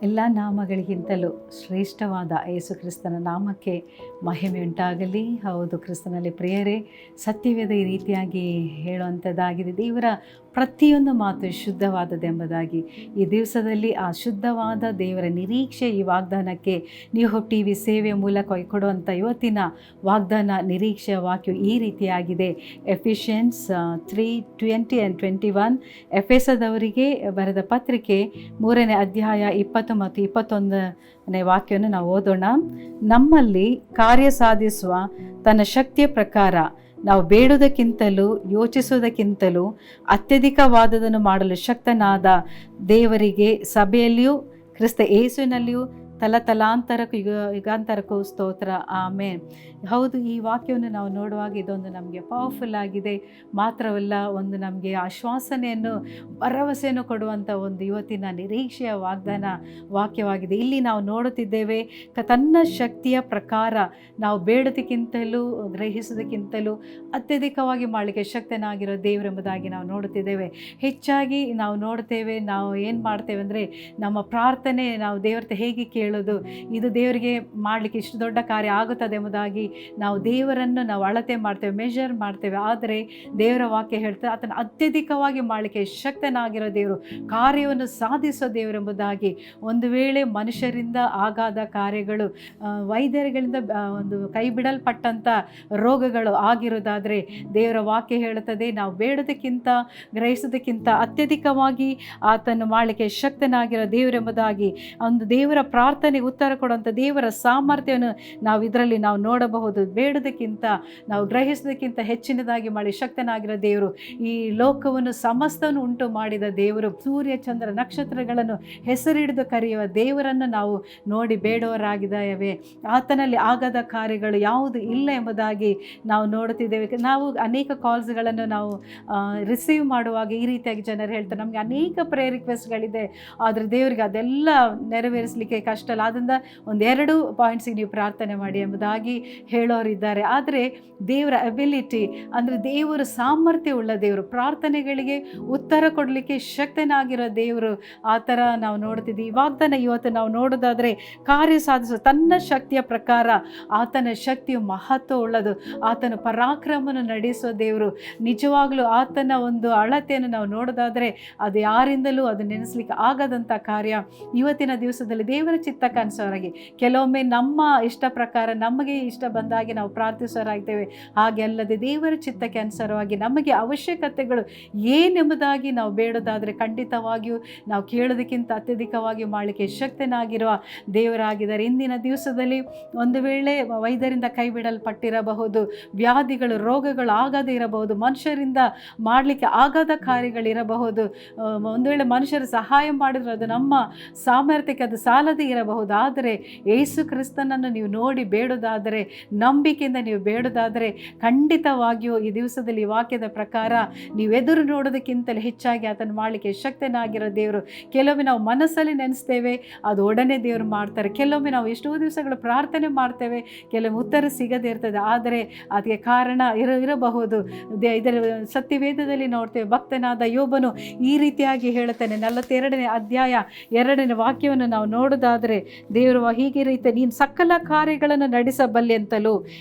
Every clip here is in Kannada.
ಎಲ್ಲ ನಾಮಗಳಿಗಿಂತಲೂ ಶ್ರೇಷ್ಠವಾದ ಯೇಸು ಕ್ರಿಸ್ತನ ನಾಮಕ್ಕೆ ಮಹಿಮೆ ಉಂಟಾಗಲಿ. ಹೌದು, ಕ್ರಿಸ್ತನಲ್ಲಿ ಪ್ರಿಯರೇ, ಸತ್ಯವೇದ ಈ ರೀತಿಯಾಗಿ ಹೇಳುವಂಥದ್ದಾಗಿದೆ. ದೇವರ ಪ್ರತಿಯೊಂದು ಮಾತು ಶುದ್ಧವಾದದ್ದೆಂಬುದಾಗಿ. ಈ ದಿವಸದಲ್ಲಿ ಆ ಶುದ್ಧವಾದ ದೇವರ ನಿರೀಕ್ಷೆ ಈ ವಾಗ್ದಾನಕ್ಕೆ ನೀವು ಟಿ ವಿ ಸೇವೆಯ ಮೂಲಕ ಕೊಡುವಂಥ ಇವತ್ತಿನ ವಾಗ್ದಾನ ನಿರೀಕ್ಷೆಯ ವಾಕ್ಯ ಈ ರೀತಿಯಾಗಿದೆ. ಎಫಿಷಿಯನ್ಸ್ 3:20-21 ಎಫೆಸದವರಿಗೆ ಬರೆದ ಪತ್ರಿಕೆ 3ನೇ ಅಧ್ಯಾಯ 20 ಮತ್ತು 21ನೇ ವಾಕ್ಯವನ್ನು ನಾವು ಓದೋಣ. ನಮ್ಮಲ್ಲಿ ಕಾರ್ಯ ಸಾಧಿಸುವ ತನ್ನ ಶಕ್ತಿಯ ಪ್ರಕಾರ ನಾವು ಬೇಡುವುದಕ್ಕಿಂತಲೂ ಯೋಚಿಸುವುದಕ್ಕಿಂತಲೂ ಅತ್ಯಧಿಕವಾದದನ್ನು ಮಾಡಲು ಶಕ್ತನಾದ ದೇವರಿಗೆ ಸಭೆಯಲ್ಲಿಯೂ ಕ್ರಿಸ್ತ ಯೇಸುವಿನಲ್ಲಿಯೂ ತಲತಲಾಂತರಕ್ಕೂ ಯುಗಾಂತರಕ್ಕೂ ಸ್ತೋತ್ರ, ಆಮೇನ್. ಹೌದು, ಈ ವಾಕ್ಯವನ್ನು ನಾವು ನೋಡುವಾಗ ಇದೊಂದು ನಮಗೆ ಪವರ್ಫುಲ್ ಆಗಿದೆ. ಮಾತ್ರವಲ್ಲ, ಒಂದು ನಮಗೆ ಆಶ್ವಾಸನೆಯನ್ನು ಭರವಸೆಯನ್ನು ಕೊಡುವಂಥ ಒಂದು ಇವತ್ತಿನ ನಿರೀಕ್ಷೆಯ ವಾಕ್ಯವಾಗಿದೆ. ಇಲ್ಲಿ ನಾವು ನೋಡುತ್ತಿದ್ದೇವೆ, ತನ್ನ ಶಕ್ತಿಯ ಪ್ರಕಾರ ನಾವು ಬೇಡೋದಕ್ಕಿಂತಲೂ ಗ್ರಹಿಸೋದಕ್ಕಿಂತಲೂ ಅತ್ಯಧಿಕವಾಗಿ ಮಾಡಲಿಕ್ಕೆ ಶಕ್ತನಾಗಿರೋ ದೇವರೆಂಬುದಾಗಿ ನಾವು ನೋಡುತ್ತಿದ್ದೇವೆ. ಹೆಚ್ಚಾಗಿ ನಾವು ನೋಡ್ತೇವೆ, ನಾವು ಏನು ಮಾಡ್ತೇವೆ ಅಂದರೆ, ನಮ್ಮ ಪ್ರಾರ್ಥನೆ ನಾವು ದೇವರ ಹೇಗೆ ಕೇಳೋದು, ಇದು ದೇವರಿಗೆ ಮಾಡಲಿಕ್ಕೆ ಇಷ್ಟು ದೊಡ್ಡ ಕಾರ್ಯ ಆಗುತ್ತದೆ ಎಂಬುದಾಗಿ ನಾವು ದೇವರನ್ನು ನಾವು ಅಳತೆ ಮಾಡ್ತೇವೆ, ಮೆಷರ್ ಮಾಡ್ತೇವೆ. ಆದರೆ ದೇವರ ವಾಕ್ಯ ಹೇಳ್ತಾರೆ, ಆತನ ಅತ್ಯಧಿಕವಾಗಿ ಮಾಡಲಿಕ್ಕೆ ಶಕ್ತನಾಗಿರೋ ದೇವರು, ಕಾರ್ಯವನ್ನು ಸಾಧಿಸೋ ದೇವರೆಂಬುದಾಗಿ. ಒಂದು ವೇಳೆ ಮನುಷ್ಯರಿಂದ ಆಗಾದ ಕಾರ್ಯಗಳು, ವೈದ್ಯರುಗಳಿಂದ ಒಂದು ಕೈ ಬಿಡಲ್ಪಟ್ಟಂಥ ರೋಗಗಳು ಆಗಿರೋದಾದರೆ ದೇವರ ವಾಕ್ಯ ಹೇಳುತ್ತದೆ, ನಾವು ಬೇಡೋದಕ್ಕಿಂತ ಗ್ರಹಿಸೋದಕ್ಕಿಂತ ಅತ್ಯಧಿಕವಾಗಿ ಆತನು ಮಾಡಲಿಕ್ಕೆ ಶಕ್ತನಾಗಿರೋ ದೇವರೆಂಬುದಾಗಿ. ಒಂದು ದೇವರ ಪ್ರಾರ್ಥನೆಗೆ ಉತ್ತರ ಕೊಡುವಂಥ ದೇವರ ಸಾಮರ್ಥ್ಯವನ್ನು ನಾವು ಇದರಲ್ಲಿ ನಾವು ನೋಡಬಹುದು. ಬೇಡೋದಕ್ಕಿಂತ ನಾವು ಗ್ರಹಿಸೋದಕ್ಕಿಂತ ಹೆಚ್ಚಿನದಾಗಿ ಮಾಡಿ ಶಕ್ತನಾಗಿರೋ ದೇವರು. ಈ ಲೋಕವನ್ನು ಸಮಸ್ತವನ್ನು ಉಂಟು ಮಾಡಿದ ದೇವರು, ಸೂರ್ಯ ಚಂದ್ರ ನಕ್ಷತ್ರಗಳನ್ನು ಹೆಸರಿಡಿದು ಕರೆಯುವ ದೇವರನ್ನು ನಾವು ನೋಡಿ ಬೇಡವರಾಗಿದ್ದೇವೆ. ಆತನಲ್ಲಿ ಆಗದ ಕಾರ್ಯಗಳು ಯಾವುದು ಇಲ್ಲ ಎಂಬುದಾಗಿ ನಾವು ನೋಡುತ್ತಿದ್ದೇವೆ. ನಾವು ಅನೇಕ ಕಾಲ್ಸ್ಗಳನ್ನು ನಾವು ರಿಸೀವ್ ಮಾಡುವಾಗ ಈ ರೀತಿಯಾಗಿ ಜನರು ಹೇಳ್ತಾರೆ, ನಮಗೆ ಅನೇಕ ಪ್ರೇಯರ್ ರಿಕ್ವೆಸ್ಟ್ಗಳಿದೆ, ಆದರೆ ದೇವರಿಗೆ ಅದೆಲ್ಲ ನೆರವೇರಿಸಲಿಕ್ಕೆ ಕಷ್ಟ ಅಲ್ಲ, ಅದರಿಂದ ಒಂದೆರಡು ಪಾಯಿಂಟ್ಸಿಗೆ ನೀವು ಪ್ರಾರ್ಥನೆ ಮಾಡಿ ಎಂಬುದಾಗಿ ಹೇಳೋರಿದ್ದಾರೆ. ಆದರೆ ದೇವರ ಅಬಿಲಿಟಿ ಅಂದರೆ ದೇವರ ಸಾಮರ್ಥ್ಯ ಉಳ್ಳ ದೇವರು, ಪ್ರಾರ್ಥನೆಗಳಿಗೆ ಉತ್ತರ ಕೊಡಲಿಕ್ಕೆ ಶಕ್ತನಾಗಿರೋ ದೇವರು. ಆ ಥರ ನಾವು ನೋಡ್ತಿದ್ವಿ. ಈ ವಾಗ್ದಾನ ಇವತ್ತು ನಾವು ನೋಡೋದಾದರೆ, ಕಾರ್ಯ ಸಾಧಿಸುವ ತನ್ನ ಶಕ್ತಿಯ ಪ್ರಕಾರ ಆತನ ಶಕ್ತಿಯು ಮಹತ್ವ ಉಳ್ಳದು. ಆತನ ಪರಾಕ್ರಮವನ್ನು ನಡೆಸುವ ದೇವರು. ನಿಜವಾಗಲೂ ಆತನ ಒಂದು ಅಳತೆಯನ್ನು ನಾವು ನೋಡೋದಾದರೆ ಅದು ಯಾರಿಂದಲೂ ಅದು ನೆನೆಸಲಿಕ್ಕೆ ಆಗದಂಥ ಕಾರ್ಯ. ಇವತ್ತಿನ ದಿವಸದಲ್ಲಿ ದೇವರ ಚಿತ್ತಕ್ಕನುಸಾರವಾಗಿ ಕೆಲವೊಮ್ಮೆ ನಮ್ಮ ಇಷ್ಟ ಪ್ರಕಾರ ನಮಗೆ ಇಷ್ಟ ಬಂದಾಗಿ ನಾವು ಪ್ರಾರ್ಥಿಸೋರಾಗ್ತೇವೆ. ಹಾಗೆ ಅಲ್ಲದೆ ದೇವರ ಚಿತ್ತಕ್ಕೆ ಅನುಸಾರವಾಗಿ ನಮಗೆ ಅವಶ್ಯಕತೆಗಳು ಏನೆಂಬುದಾಗಿ ನಾವು ಬೇಡೋದಾದರೆ ಖಂಡಿತವಾಗಿಯೂ ನಾವು ಕೇಳೋದಕ್ಕಿಂತ ಅತ್ಯಧಿಕವಾಗಿ ಮಾಡಲಿಕ್ಕೆ ಶಕ್ತನಾಗಿರುವ ದೇವರಾಗಿದ್ದಾರೆ. ಇಂದಿನ ದಿವಸದಲ್ಲಿ ಒಂದು ವೇಳೆ ವೈದ್ಯರಿಂದ ಕೈ ಬಿಡಲ್ಪಟ್ಟಿರಬಹುದು, ವ್ಯಾಧಿಗಳು ರೋಗಗಳು ಆಗದೇ ಇರಬಹುದು, ಮನುಷ್ಯರಿಂದ ಮಾಡಲಿಕ್ಕೆ ಆಗದ ಕಾರ್ಯಗಳಿರಬಹುದು, ಒಂದು ವೇಳೆ ಮನುಷ್ಯರು ಸಹಾಯ ಮಾಡಿದ್ರು ಅದು ನಮ್ಮ ಸಾಮರ್ಥ್ಯಕ್ಕೆ ಅದು ಸಾಲದೇ ಇರಬಹುದು. ಆದರೆ ಯೇಸು ಕ್ರಿಸ್ತನನ್ನು ನೀವು ನೋಡಿ ಬೇಡೋದಾದರೆ, ನಂಬಿಕೆಯಿಂದ ನೀವು ಬೇಡೋದಾದರೆ ಖಂಡಿತವಾಗಿಯೂ ಈ ದಿವಸದಲ್ಲಿ ವಾಕ್ಯದ ಪ್ರಕಾರ ನೀವು ಎದುರು ನೋಡೋದಕ್ಕಿಂತಲೂ ಹೆಚ್ಚಾಗಿ ಆತನು ಮಾಡಲಿಕ್ಕೆ ಶಕ್ತನಾಗಿರೋ ದೇವರು. ಕೆಲವೊಮ್ಮೆ ನಾವು ಮನಸ್ಸಲ್ಲಿ ನೆನೆಸ್ತೇವೆ, ಅದು ಒಡನೆ ದೇವರು ಮಾಡ್ತಾರೆ. ಕೆಲವೊಮ್ಮೆ ನಾವು ಎಷ್ಟೋ ದಿವಸಗಳು ಪ್ರಾರ್ಥನೆ ಮಾಡ್ತೇವೆ, ಕೆಲವೊಮ್ಮೆ ಉತ್ತರ ಸಿಗದೇ ಇರ್ತದೆ. ಆದರೆ ಅದಕ್ಕೆ ಕಾರಣ ಇರಬಹುದು. ಇದರ ಸತ್ಯವೇದದಲ್ಲಿ ನೋಡ್ತೇವೆ, ಭಕ್ತನಾದ ಯೋಬನು ಈ ರೀತಿಯಾಗಿ ಹೇಳುತ್ತಾನೆ. 42ನೇ ಅಧ್ಯಾಯ 2ನೇ ವಾಕ್ಯವನ್ನು ನಾವು ನೋಡೋದಾದರೆ ದೇವರು ಹೀಗೆ ರೀತಿ, ನೀನು ಸಕಲ ಕಾರ್ಯಗಳನ್ನು ನಡೆಸಬಲ್ಲೆ ಅಂತಲೂ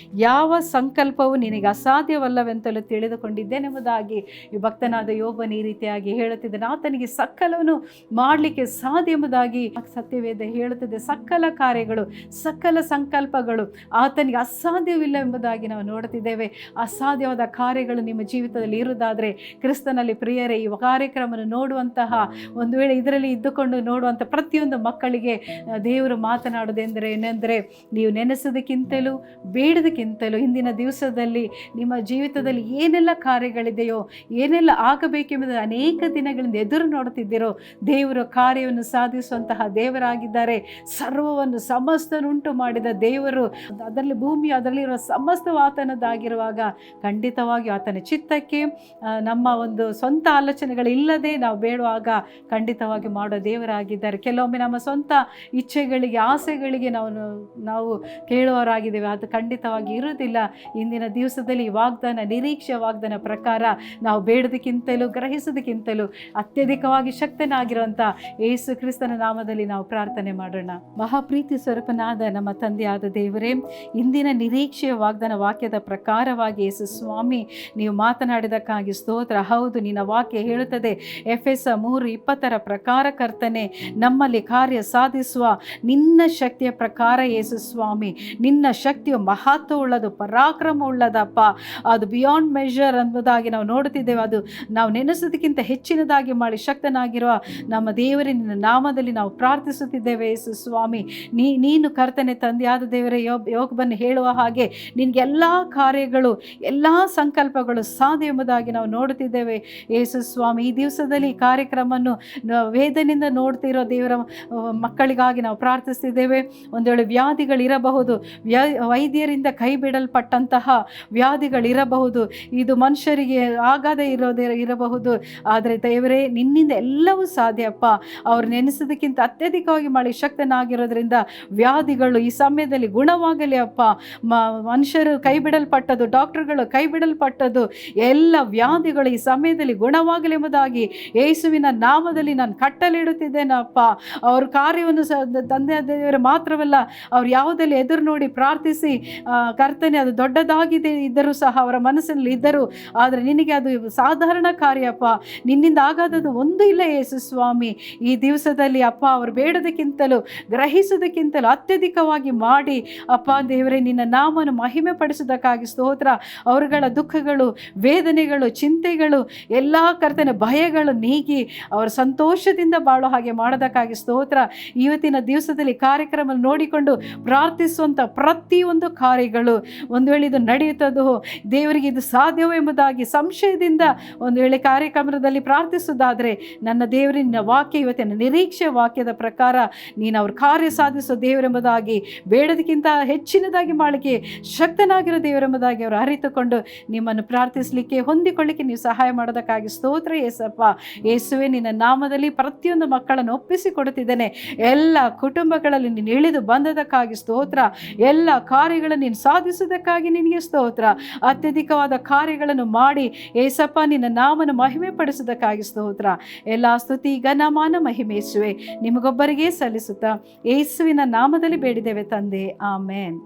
ಯಾವ ಸಂಕಲ್ಪವು ನಿನಗೆ ಅಸಾಧ್ಯವಲ್ಲವೆಂತಲೂ ತಿಳಿದುಕೊಂಡಿದ್ದೇನೆಂಬುದಾಗಿ ಈ ಭಕ್ತನಾದ ಯೋಬನು ಈ ರೀತಿಯಾಗಿ ಹೇಳುತ್ತಿದ್ದಾನೆ. ಆತನಿಗೆ ಸಕಲವನ್ನು ಮಾಡಲಿಕ್ಕೆ ಸಾಧ್ಯ ಎಂಬುದಾಗಿ ಸತ್ಯವೇದ ಹೇಳುತ್ತದೆ. ಸಕಲ ಕಾರ್ಯಗಳು, ಸಕಲ ಸಂಕಲ್ಪಗಳು ಆತನಿಗೆ ಅಸಾಧ್ಯವಿಲ್ಲ ಎಂಬುದಾಗಿ ನಾವು ನೋಡುತ್ತಿದ್ದೇವೆ. ಅಸಾಧ್ಯವಾದ ಕಾರ್ಯಗಳು ನಿಮ್ಮ ಜೀವಿತದಲ್ಲಿ ಇರುವುದಾದರೆ ಕ್ರಿಸ್ತನಲ್ಲಿ ಪ್ರಿಯರೇ, ಈ ಕಾರ್ಯಕ್ರಮವನ್ನು ನೋಡುವಂತಹ, ಒಂದು ವೇಳೆ ಇದರಲ್ಲಿ ಇದ್ದುಕೊಂಡು ನೋಡುವಂಥ ಪ್ರತಿಯೊಂದು ಮಕ್ಕಳಿಗೆ ದೇವರು ಮಾತನಾಡೋದೆಂದರೆ ಏನೆಂದರೆ, ನೀವು ನೆನೆಸೋದಕ್ಕಿಂತಲೂ ಬೇಡೋದಕ್ಕಿಂತಲೂ ಇಂದಿನ ದಿವಸದಲ್ಲಿ ನಿಮ್ಮ ಜೀವಿತದಲ್ಲಿ ಏನೆಲ್ಲ ಕಾರ್ಯಗಳಿದೆಯೋ, ಏನೆಲ್ಲ ಆಗಬೇಕೆಂಬುದು ಅನೇಕ ದಿನಗಳಿಂದ ಎದುರು ನೋಡುತ್ತಿದ್ದೀರೋ, ದೇವರು ಕಾರ್ಯವನ್ನು ಸಾಧಿಸುವಂತಹ ದೇವರಾಗಿದ್ದಾರೆ. ಸರ್ವವನ್ನು ಸಮಸ್ತನುಂಟು ಮಾಡಿದ ದೇವರು, ಅದರಲ್ಲಿ ಭೂಮಿ ಅದರಲ್ಲಿರುವ ಸಮಸ್ತವು ಆತನದ್ದಾಗಿರುವಾಗ ಖಂಡಿತವಾಗಿ ಆತನ ಚಿತ್ತಕ್ಕೆ ನಮ್ಮ ಒಂದು ಸ್ವಂತ ಆಲೋಚನೆಗಳಿಲ್ಲದೆ ನಾವು ಬೇಡುವಾಗ ಖಂಡಿತವಾಗಿ ಮಾಡೋ ದೇವರಾಗಿದ್ದಾರೆ. ಕೆಲವೊಮ್ಮೆ ನಮ್ಮ ಸ್ವಂತ ಇಚ್ಛೆಗಳಿಗೆ, ಆಸೆಗಳಿಗೆ ನಾವು ಕೇಳುವವರಾಗಿದ್ದೇವೆ. ಅದು ಖಂಡಿತವಾಗಿ ಇರುವುದಿಲ್ಲ. ಇಂದಿನ ದಿವಸದಲ್ಲಿ ವಾಗ್ದಾನ, ನಿರೀಕ್ಷೆ ವಾಗ್ದಾನ ಪ್ರಕಾರ ನಾವು ಬೇಡೋದಕ್ಕಿಂತಲೂ ಗ್ರಹಿಸೋದಕ್ಕಿಂತಲೂ ಅತ್ಯಧಿಕವಾಗಿ ಶಕ್ತನಾಗಿರುವಂಥ ಯೇಸು ಕ್ರಿಸ್ತನ ನಾಮದಲ್ಲಿ ನಾವು ಪ್ರಾರ್ಥನೆ ಮಾಡೋಣ. ಮಹಾಪ್ರೀತಿ ಸ್ವರೂಪನಾದ ನಮ್ಮ ತಂದೆಯಾದ ದೇವರೇ, ಇಂದಿನ ನಿರೀಕ್ಷೆಯ ವಾಗ್ದಾನ ವಾಕ್ಯದ ಪ್ರಕಾರವಾಗಿ ಯೇಸು ಸ್ವಾಮಿ ನೀವು ಮಾತನಾಡಿದಕ್ಕಾಗಿ ಸ್ತೋತ್ರ. ಹೌದು, ನಿನ್ನ ವಾಕ್ಯ ಹೇಳುತ್ತದೆ ಎಫೆಸ 3:20 ಪ್ರಕಾರ ಕರ್ತನೆ ನಮ್ಮಲ್ಲಿ ಕಾರ್ಯ ಸಾಧಿಸುವ ನಿನ್ನ ಶಕ್ತಿಯ ಪ್ರಕಾರ ಯೇಸು ಸ್ವಾಮಿ, ನಿನ್ನ ಶಕ್ತಿಯು ಮಹತ್ವ ಉಳ್ಳದು, ಪರಾಕ್ರಮ ಉಳ್ಳದಪ್ಪ. ಅದು ಬಿಯಾಂಡ್ ಮೆಷರ್ ಎಂಬುದಾಗಿ ನಾವು ನೋಡುತ್ತಿದ್ದೇವೆ. ಅದು ನಾವು ನೆನೆಸೋದಕ್ಕಿಂತ ಹೆಚ್ಚಿನದಾಗಿ ಮಾಡಿ ಶಕ್ತನಾಗಿರುವ ನಮ್ಮ ದೇವರೇ, ನಿನ್ನ ನಾಮದಲ್ಲಿ ನಾವು ಪ್ರಾರ್ಥಿಸುತ್ತಿದ್ದೇವೆ ಯೇಸು ಸ್ವಾಮಿ. ನೀನು ಕರ್ತನೆ ತಂದೆಯಾದ ದೇವರೇ, ಯೋಬನು ಹೇಳುವ ಹಾಗೆ ನಿನಗೆಲ್ಲ ಕಾರ್ಯಗಳು, ಎಲ್ಲ ಸಂಕಲ್ಪಗಳು ಸಾಧ್ಯ ಎಂಬುದಾಗಿ ನಾವು ನೋಡುತ್ತಿದ್ದೇವೆ ಯೇಸು ಸ್ವಾಮಿ. ಈ ದಿವಸದಲ್ಲಿ ಕಾರ್ಯಕ್ರಮವನ್ನು ವೇದನೆಯಿಂದ ನೋಡ್ತಿರೋ ದೇವರ ಮಕ್ಕಳಿಗಾಗಿ ನಾವು ಪ್ರಾರ್ಥಿಸ್ತಿದ್ದೇವೆ. ಒಂದು ವೇಳೆ ವ್ಯಾಧಿಗಳಿರಬಹುದು, ವೈದ್ಯರಿಂದ ಕೈ ಬಿಡಲ್ಪಟ್ಟಂತಹ ವ್ಯಾಧಿಗಳಿರಬಹುದು, ಇದು ಮನುಷ್ಯರಿಗೆ ಆಗದೇ ಇರಬಹುದು. ಆದರೆ ದೇವರೇ, ನಿನ್ನಿಂದ ಎಲ್ಲವೂ ಸಾಧ್ಯಪ್ಪ. ಅವ್ರು ನೆನೆಸೋದಕ್ಕಿಂತ ಅತ್ಯಧಿಕವಾಗಿ ಮಾಡಿ ಶಕ್ತನಾಗಿರೋದ್ರಿಂದ ವ್ಯಾಧಿಗಳು ಈ ಸಮಯದಲ್ಲಿ ಗುಣವಾಗಲಿ ಅಪ್ಪ. ಮನುಷ್ಯರು ಕೈ ಬಿಡಲ್ಪಟ್ಟದ್ದು, ಡಾಕ್ಟರ್ಗಳು ಕೈ ಬಿಡಲ್ಪಟ್ಟದ್ದು, ಎಲ್ಲ ವ್ಯಾಧಿಗಳು ಈ ಸಮಯದಲ್ಲಿ ಗುಣವಾಗಲಿ ಎಂಬುದಾಗಿ ಯೇಸುವಿನ ನಾಮದಲ್ಲಿ ನಾನು ಕಟ್ಟಲಿಡುತ್ತಿದ್ದೇನಪ್ಪ. ಅವ್ರ ಕಾರ್ಯವನ್ನು ತಂದೆ ದೇವರ ಮಾತ್ರವಲ್ಲ, ಅವ್ರು ಯಾವುದಲ್ಲಿ ಎದುರು ನೋಡಿ ಪ್ರಾರ್ಥಿಸಿ ಕರ್ತನೆ ಅದು ದೊಡ್ಡದಾಗಿದೆ ಇದ್ದರೂ ಸಹ, ಅವರ ಮನಸ್ಸಿನಲ್ಲಿ ಇದ್ದರು, ಆದರೆ ನಿನಗೆ ಅದು ಸಾಧಾರಣ ಕಾರ್ಯಪ್ಪ. ನಿನ್ನಿಂದ ಆಗಾದದ್ದು ಒಂದು ಇಲ್ಲ ಯೇಸು ಸ್ವಾಮಿ. ಈ ದಿವಸದಲ್ಲಿ ಅಪ್ಪ, ಅವರು ಬೇಡೋದಕ್ಕಿಂತಲೂ ಗ್ರಹಿಸೋದಕ್ಕಿಂತಲೂ ಅತ್ಯಧಿಕವಾಗಿ ಮಾಡಿ ಅಪ್ಪ ದೇವರೇ, ನಿನ್ನ ನಾಮವನ್ನು ಮಹಿಮೆ ಪಡಿಸೋದಕ್ಕಾಗಿ ಸ್ತೋತ್ರ. ಅವರುಗಳ ದುಃಖಗಳು, ವೇದನೆಗಳು, ಚಿಂತೆಗಳು, ಎಲ್ಲ ಕರ್ತನೆ ಭಯಗಳು ನೀಗಿ ಅವರು ಸಂತೋಷದಿಂದ ಬಾಳೋ ಹಾಗೆ ಮಾಡೋದಕ್ಕಾಗಿ ಸ್ತೋತ್ರ. ಇವತ್ತಿನ ದಿವಸದಲ್ಲಿ ಕಾರ್ಯಕ್ರಮ ನೋಡಿಕೊಂಡು ಪ್ರಾರ್ಥಿಸುವಂಥ ಪ್ರತಿಯೊಂದು ಕಾರ್ಯಗಳು ಒಂದು ವೇಳೆ ಇದು ನಡೆಯುತ್ತದೋ ದೇವರಿಗೆ ಇದು ಸಾಧ್ಯವೋ ಎಂಬುದಾಗಿ ಸಂಶಯದಿಂದ ಒಂದು ವೇಳೆ ಕಾರ್ಯಕ್ರಮದಲ್ಲಿ ಪ್ರಾರ್ಥಿಸುವುದಾದರೆ, ನನ್ನ ದೇವರಿನ ವಾಕ್ಯ ಇವತ್ತಿನ ನಿರೀಕ್ಷೆ ವಾಕ್ಯದ ಪ್ರಕಾರ ನೀನು ಅವ್ರ ಕಾರ್ಯ ಸಾಧಿಸೋ ದೇವರೆಂಬುದಾಗಿ, ಬೇಡೋದಕ್ಕಿಂತ ಹೆಚ್ಚಿನದಾಗಿ ಮಾಡಲಿಕ್ಕೆ ಶಕ್ತನಾಗಿರೋ ದೇವರೆಂಬುದಾಗಿ ಅವರು ಅರಿತುಕೊಂಡು ನಿಮ್ಮನ್ನು ಪ್ರಾರ್ಥಿಸಲಿಕ್ಕೆ, ಹೊಂದಿಕೊಳ್ಳಿಕ್ಕೆ ನೀವು ಸಹಾಯ ಮಾಡೋದಕ್ಕಾಗಿ ಸ್ತೋತ್ರ ಯೇಸಪ್ಪ. ಯೇಸುವೆ, ನಿನ್ನ ನಾಮದಲ್ಲಿ ಪ್ರತಿಯೊಂದು ಮಕ್ಕಳನ್ನು ಒಪ್ಪಿಸಿಕೊಡುತ್ತಿದ್ದೇನೆ. ಎಲ್ಲ ಕುಟುಂಬಗಳಲ್ಲಿ ನೀನು ಇಳಿದು ಬಂದದಕ್ಕಾಗಿ ಸ್ತೋತ್ರ. ಎಲ್ಲ ಕಾರ್ಯಗಳನ್ನು ನೀನು ಸಾಧಿಸುವುದಕ್ಕಾಗಿ ನಿನಗೆ ಸ್ತೋತ್ರ. ಅತ್ಯಧಿಕವಾದ ಕಾರ್ಯಗಳನ್ನು ಮಾಡಿ ಏಸಪ್ಪ ನಿನ್ನ ನಾಮನ ಮಹಿಮೆ ಪಡಿಸುವುದಕ್ಕಾಗಿ ಸ್ತೋತ್ರ. ಎಲ್ಲ ಸ್ತುತಿ ಘನಮಾನ ಮಹಿಮೆ ಯೇಸುವೆ ನಿಮಗೊಬ್ಬರಿಗೆ ಸಲ್ಲಿಸುತ್ತಾ ಯೇಸುವಿನ ನಾಮದಲ್ಲಿ ಬೇಡಿದ್ದೇವೆ ತಂದೆ, ಆಮೇನ್.